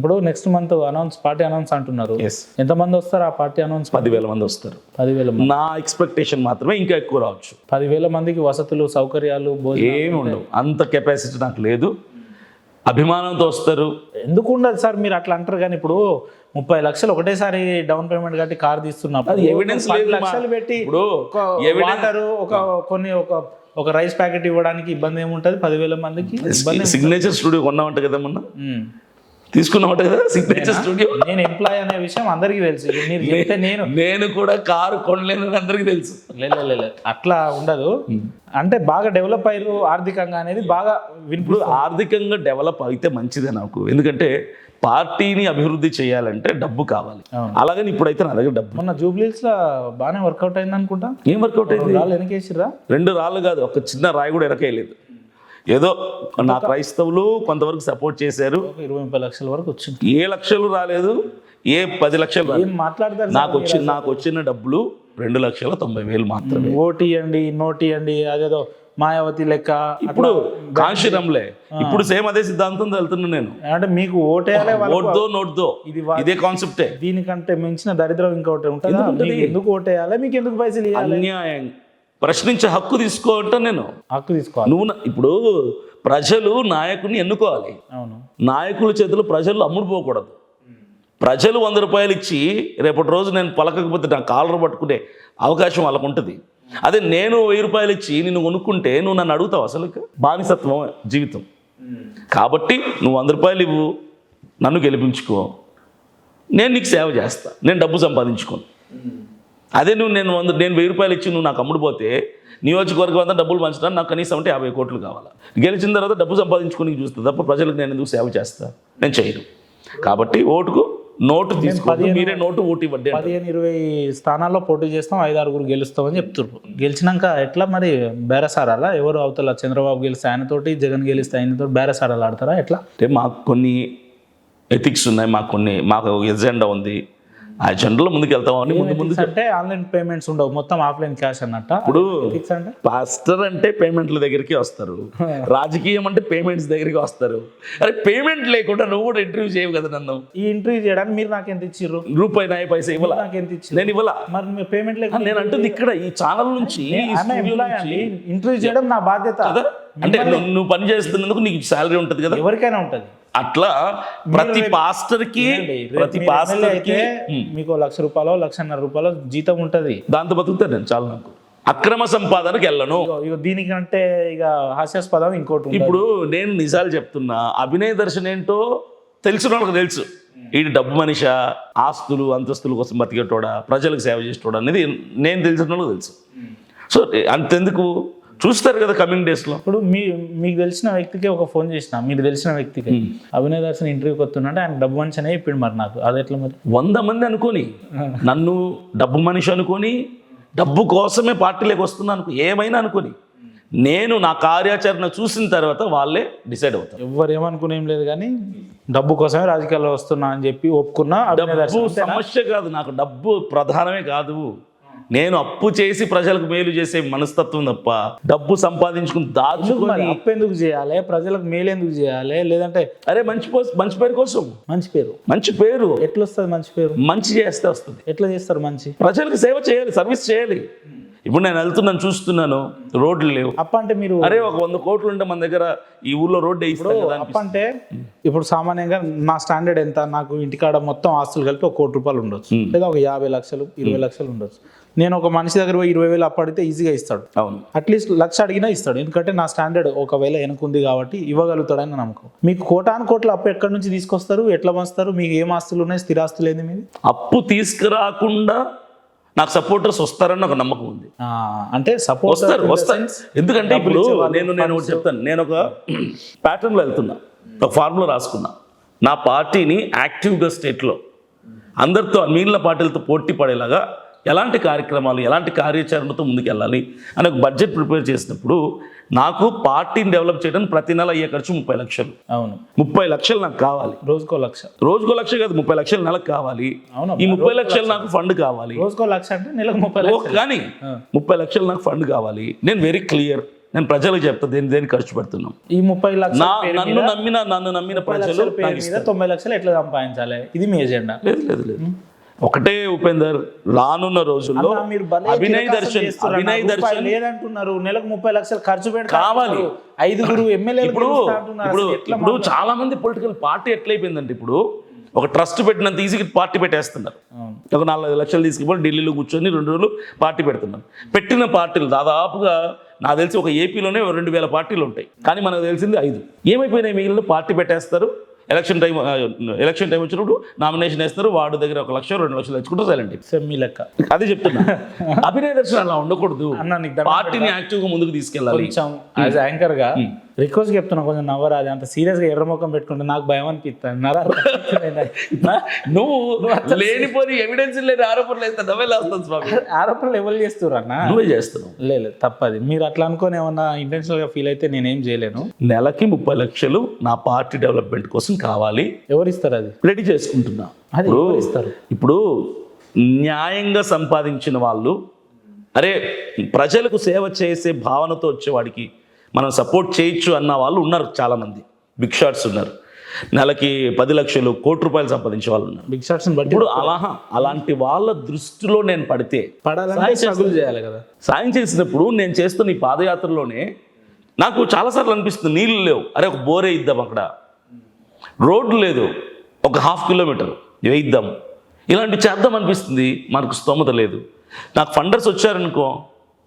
ఇప్పుడు next month party announce అంటున్నారు. Yes, ఎంతమంది వస్తారు ఆ పార్టీ అనౌన్స్? 10,000 మంది వస్తారు. 10,000 మంది. నా ఎక్స్పెక్టేషన్ మాత్రమే, ఇంకా ఎక్కువ రావచ్చు. 10,000 మందికి వసతులు సౌకర్యాలు ఏమి ఉండవు, అంత కెపాసిటీ నాకు లేదు. అభిమానంతో వస్తారు. ఎందుకు ఉండదు సార్? మీరు అట్లా అంటారు కానీ ఇప్పుడు 30 లక్షలు ఒకటేసారి డౌన్ పేమెంట్ కట్టి కార్ తీస్తున్నప్పుడు అది ఎవిడెన్స్ 10 లేదు. లక్షలు పెట్టి ఇప్పుడు వాటర్ ఒక రైస్ ప్యాకెట్ ఇవ్వడానికి ఇబ్బంది ఏముంటది? 10,000 మందికి సిగ్నేచర్ స్టూడియో కొన్నామంట కదా, మొన్న తీసుకున్నామంట కదా సిగ్నేచర్ స్టూడియో. నేను ఎంప్లాయ్ అనే విషయం అందరికీ తెలుసు. మీరు చెప్తే నేను కూడా కారు కొనలేనని అందరికీ తెలుసు. లేదు అట్లా ఉండదు. అంటే బాగా డెవలప్ అయ్యారు ఆర్థికంగా అనేది బాగా ఇప్పుడు ఆర్థికంగా డెవలప్ అయితే మంచిదే నాకు, ఎందుకంటే పార్టీని అభివృద్ధి చేయాలంటే డబ్బు కావాలి. అలాగని ఇప్పుడైతే నా దగ్గర డబ్బు. మొన్న జూబ్లీస్ లో బాగానే వర్కౌట్ అయింది అనుకుంటా. ఏం వర్కౌట్ అయింది? రాళ్ళు వెనకేసిరా? 2 రాళ్ళు కాదు, ఒక చిన్న రాయి కూడా వెనకేయలేదు. ఏదో నా క్రైస్తవులు కొంతవరకు సపోర్ట్ చేశారు. 20-30 లక్షల వరకు వచ్చింది. ఏ లక్షలు రాలేదు, ఏ 10 లక్షలు రాలేదు. మాట్లాడతారు. నాకు వచ్చిన డబ్బులు 2,90,000 మాత్రమే. ఓటీ ఇవ్వండి, నోట్ ఇవ్వండి, అదేదో మాయావతి లెక్క. ఇప్పుడు కాంశీరంలే, ఇప్పుడు సేమ్ అదే సిద్ధాంతం వెళ్తున్నా నేను. అంటే మీకు ఓటేయాలి, ఓట్దో నోట్దో, ఇదే కాన్సెప్టే. దీనికంటే మించిన దరిద్రం ఇంకొకటి ఉంటుందా? ఎందుకు ఓటేయాలి? మీకు ఎందుకు పైసలు ఇవ్వాలి? అన్యాయం. ప్రశ్నించే హక్కు తీసుకోవటం నేను హక్కు తీసుకోవాలి. నువ్వు ఇప్పుడు ప్రజలు నాయకుడిని ఎన్నుకోవాలి. అవును, నాయకుల చేతులు ప్రజలు అమ్ముడుపోకూడదు. ప్రజలు 100 రూపాయలు ఇచ్చి రేపటి రోజు నేను పలకకపోతే నా కాలర్ పట్టుకునే అవకాశం వాళ్ళకు ఉంటుంది. అదే నేను 1000 రూపాయలు ఇచ్చి నిన్ను కొనుక్కుంటే నువ్వు నన్ను అడుగుతావు? అసలు బానిసత్వం జీవితం. కాబట్టి నువ్వు 100 రూపాయలు ఇవ్వు, నన్ను గెలిపించుకో, నేను నీకు సేవ చేస్తా, నేను డబ్బు సంపాదించుకోను. అదే నేను 1000 రూపాయలు ఇచ్చి నువ్వు నాకు అమ్ముడుపోతే నియోజకవర్గం అంతా డబ్బులు పంచడానికి నాకు కనీసం అంటే 50 కోట్లు కావాలి. గెలిచిన తర్వాత డబ్బు సంపాదించుకొని చూస్తా తప్ప ప్రజలకు నేను ఎందుకు సేవ చేస్తా? నేను చేయను. కాబట్టి ఓటుకు నోటు తీసుకోండి, మీరే నోటు ఓటు ఇవ్వండి. 15-20 స్థానాల్లో పోటీ చేస్తాం, 5-6 గెలుస్తామని చెప్తున్నారు. గెలిచినాక ఎట్లా మరి బేరసారాలా? ఎవరు అవతల చంద్రబాబు గెలిస్తే ఆయనతోటి, జగన్ గెలిస్తే ఆయనతో బేరసారాలు ఆడతారా ఎట్లా? అంటే మాకు కొన్ని ఎథిక్స్ ఉన్నాయి, మాకు ఎజెండా ఉంది. ఆ ఎజెండాలో ముందుకు వెళ్తామని ముందు అంటే ఆన్లైన్ పేమెంట్స్ ఉండవు, మొత్తం ఆఫ్లైన్ క్యాష్ అన్నట్ట. ఇప్పుడు పాస్టర్ అంటే పేమెంట్ల దగ్గరికి వస్తారు, రాజకీయం అంటే పేమెంట్స్ దగ్గరికి వస్తారు. అరే పేమెంట్ లేకుండా నువ్వు కూడా ఇంటర్వ్యూ చేయవు కదా నన్ను. ఈ ఇంటర్వ్యూ చేయడానికి మీరు నాకు ఎంత ఇచ్చిర్రు? రూపాయి 9 పైసా ఇవ్వాల. నాకు ఎంత ఇచ్చి? నేను ఇవ్వాల. మరి మీ పేమెంట్ లేకుండా నేను అంటుంది ఇక్కడ ఈ ఛానల్ నుంచి ఇంటర్వ్యూ చేయడం నా బాధ్యత. అంటే నువ్వు పని చేస్తున్నందుకు నీకు శాలరీ ఉంటుంది కదా, ఎవరికైనా ఉంటుంది. అట్లా ప్రతి పాస్టర్కి మీకు 1,00,000 రూపాయలు 1,50,000 రూపాయలు జీతం ఉంటది. దాంతో బతుకుతాను నేను. చాలా నాకు అక్రమ సంపాదనకి వెళ్ళను. దీనికంటే ఇక హాస్యాస్పదం ఇంకోటి. ఇప్పుడు నేను నిజాలు చెప్తున్నా, అభినయ దర్శనం ఏంటో తెలిసిన వాళ్ళకి తెలుసు. వీడి డబ్బు మనిషా, ఆస్తులు అంతస్తుల కోసం బతికేటోడా, ప్రజలకు సేవ చేసేటోడా అనేది నేను తెలిసిన వాళ్ళకి తెలుసు. సో అంతెందుకు చూస్తారు కదా కమింగ్ డేస్లో. ఇప్పుడు మీకు తెలిసిన వ్యక్తికి ఒక ఫోన్ చేసిన, మీరు తెలిసిన వ్యక్తికి అభినయ దర్శన్ ఇంటర్వ్యూకి వస్తున్నట్టే ఆయన డబ్బు మనిషి అనే చెప్పిండు. మరి నాకు అది ఎట్లా? మరి 100 మంది అనుకొని నన్ను డబ్బు మనిషి అనుకొని, డబ్బు కోసమే పార్టీలోకి వస్తున్నా అనుకో, ఏమైనా అనుకొని, నేను నా కార్యాచరణ చూసిన తర్వాత వాళ్ళే డిసైడ్ అవుతారు. ఎవరు ఏమనుకుని ఏం లేదు కానీ డబ్బు కోసమే రాజకీయాల్లో వస్తున్నా అని చెప్పి ఒప్పుకున్నా. డబ్బు సమస్య కాదు, నాకు డబ్బు ప్రధానమే కాదు. నేను అప్పు చేసి ప్రజలకు మేలు చేసే మనస్తత్వం తప్ప డబ్బు సంపాదించుకుని దాచుకుని అప్పు ఎందుకు చేయాలి? ప్రజలకు మేలు ఎందుకు చేయాలి? లేదంటే అరే మంచి పేరు కోసం. మంచి పేరు ఎట్లా వస్తుంది? మంచి పేరు మంచి చేస్తే వస్తుంది. ఎట్లా చేస్తారు? మంచి ప్రజలకు సేవ చేయాలి, సర్వీస్ చేయాలి. ఇప్పుడు నేను వెళ్తున్నాను, చూస్తున్నాను, రోడ్లు లేవు. అప్ప అంటే మీరు అరే ఒక 100 కోట్లు ఉంటే మన దగ్గర ఈ ఊర్లో రోడ్డు వేయిస్తాం కదా. అప్ప అంటే ఇప్పుడు సామాన్యంగా నా స్టాండర్డ్ ఎంత, నాకు ఇంటికాడ మొత్తం ఆస్తులు కలిపి 1 కోటి రూపాయలు ఉండొచ్చు, లేదా ఒక 50 లక్షలు 20 లక్షలు ఉండొచ్చు. నేను ఒక మనిషి దగ్గర 20,000 అప్పు అడిగితే ఈజీగా ఇస్తాడు. అవును, అట్లీస్ట్ 1,00,000 అడిగినా ఇస్తాడు. ఎందుకంటే నా స్టాండర్డ్ ఒకవేళ వెనకుంది కాబట్టి ఇవ్వగలుగుతాడని నమ్మకం. మీకు కోటాను కోట్ల అప్పు ఎక్కడి నుంచి తీసుకొస్తారు? ఎట్లా పంచుతారు? మీకు ఏం ఆస్తులు ఉన్నాయి? స్థిరాస్తులు ఏంది మీది? అప్పు తీసుకురాకుండా నాకు సపోర్టర్స్ వస్తారని ఒక నమ్మకం ఉంది. అంటే వస్తారు. ఎందుకంటే ఇప్పుడు నేను చెప్తాను, నేను ఒక ప్యాటర్న్లో వెళ్తున్నా, ఒక ఫార్ములా రాసుకున్నా. నా పార్టీని యాక్టివ్గా స్టేట్లో అందరితో మిగిలిన పార్టీలతో పోటీ పడేలాగా ఎలాంటి కార్యక్రమాలు, ఎలాంటి కార్యాచరణతో ముందుకెళ్ళాలి అని ఒక బడ్జెట్ ప్రిపేర్ చేసినప్పుడు నాకు పార్టీని డెవలప్ చేయడానికి ప్రతి నెల అయ్యే ఖర్చు 30 లక్షలు. అవును, 30 లక్షలు నాకు కావాలి. రోజుకో లక్ష కాదు, 30 లక్షలు నెలకు కావాలి. ఈ 30 లక్షలు నాకు ఫండ్ కావాలి. రోజుకో లక్ష అంటే నెలకు 30 లక్షలు కానీ 30 లక్షలు నాకు ఫండ్ కావాలి. నేను వెరీ క్లియర్, నేను ప్రజలకు చెప్తా దేని ఖర్చు పెడుతున్నాం. ఈ 30 లక్షల పేరు మీద, నన్ను నమ్మిన 30 ప్రజలు లక్షల పేరు మీద 90 లక్షలు ఎట్లా సంపాదించాలి, ఇది మీ ఎజెండా? లేదు ఒకటే ఉపేందర్, రానున్న రోజుల్లో అలా మీరు భలే అభినయ్ తిరకాసం చేస్తున్నారు. దర్శన్ రూపాయి లేదంటున్నారు, నెలకు 30 లక్షలు ఖర్చు పెడతారు, కావాలి. 5 ఎమ్మెల్యేలు ఇప్పుడు చాలా మంది పొలిటికల్ పార్టీ ఎట్లయిపోయిందంటే ఇప్పుడు ఒక ట్రస్ట్ పెట్టినంత ఈజీగా పార్టీ పెట్టేస్తున్నారు. ఒక 4-5 లక్షలు తీసుకుపోయి ఢిల్లీలో కూర్చొని 2 రోజులు పార్టీ పెడుతున్నారు. పెట్టిన పార్టీలు దాదాపుగా నాకు తెలిసి ఒక ఏపీలోనే 2000 పార్టీలు ఉంటాయి, కానీ మనకు తెలిసింది 5. ఏమైపోయినాయి? మిగిలిన పార్టీ పెట్టేస్తారు, ఎలక్షన్ టైం వచ్చినప్పుడు నామినేషన్ వేస్తారు, వార్డు దగ్గర 1 లక్ష 2 లక్షలు తెచ్చుకుంటూ సైలెంట్. సెమ్మి లెక్క. అదే చెప్తున్నా, అభినయ దర్శన్ అలా ఉండకూడదు. అన్న నీకు దండం పార్టీని యాక్టివ్గా ముందుకు తీసుకెళ్ళాలి. కొంచెం యాజ్ యాంకర్ గా రిక్వెస్ట్ చెప్తున్నా, కొంచెం నవ్వరా, అది అంత సీరియస్ గా ఎర్రముఖం పెట్టుకుంటే నాకు భయం అనిపిస్తుంది. నువ్వు లేనిపోని ఎవిడెన్స్ లేని ఆరోపణలు వేస్తే నవ్వే లేస్తాను స్వామి. ఆరోపణలు ఎవరు చేస్తున్నారు అన్న? నువ్వే చేస్తున్నావు. లేదు తప్పది. మీరు అట్లా అనుకొని ఏమన్నా ఇంటెన్షనల్ గా ఫీల్ అయితే నేనేం చేయలేను. నెలకి 30 లక్షలు నా పార్టీ డెవలప్మెంట్ కోసం కావాలి, ఎవరు ఇస్తారు? అది రెడీ చేసుకుంటున్నా. అది ఎవరు ఇస్తారు? ఇప్పుడు న్యాయంగా సంపాదించిన వాళ్ళు, అరే ప్రజలకు సేవ చేసే భావనతో వచ్చేవాడికి మనం సపోర్ట్ చేయొచ్చు అన్న వాళ్ళు ఉన్నారు. చాలామంది బిగ్ షాట్స్ ఉన్నారు, నెలకి 10 లక్షలు, ₹1 కోటి సంపాదించే వాళ్ళు ఉన్నారు. బిగ్ షాట్స్ బట్టి ఇప్పుడు అలాంటి వాళ్ళ దృష్టిలో నేను పడితే పడాలంటే స్ట్రగుల్ చేయాలి కదా. సాయం చేసినప్పుడు నేను చేస్తున్న ఈ పాదయాత్రలోనే నాకు చాలాసార్లు అనిపిస్తుంది, నీళ్ళు లేవు, అరే ఒక బోరే ఇద్దాం, అక్కడ రోడ్డు లేదు, ఒక 1/2 కిలోమీటర్ వేయిద్దాం, ఇలాంటివి చేద్దాం అనిపిస్తుంది. మనకు స్తోమత లేదు. నాకు ఫండర్స్ వచ్చారనుకో,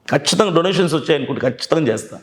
ఖచ్చితంగా డొనేషన్స్ వచ్చాయనుకుంటే ఖచ్చితంగా చేస్తాను.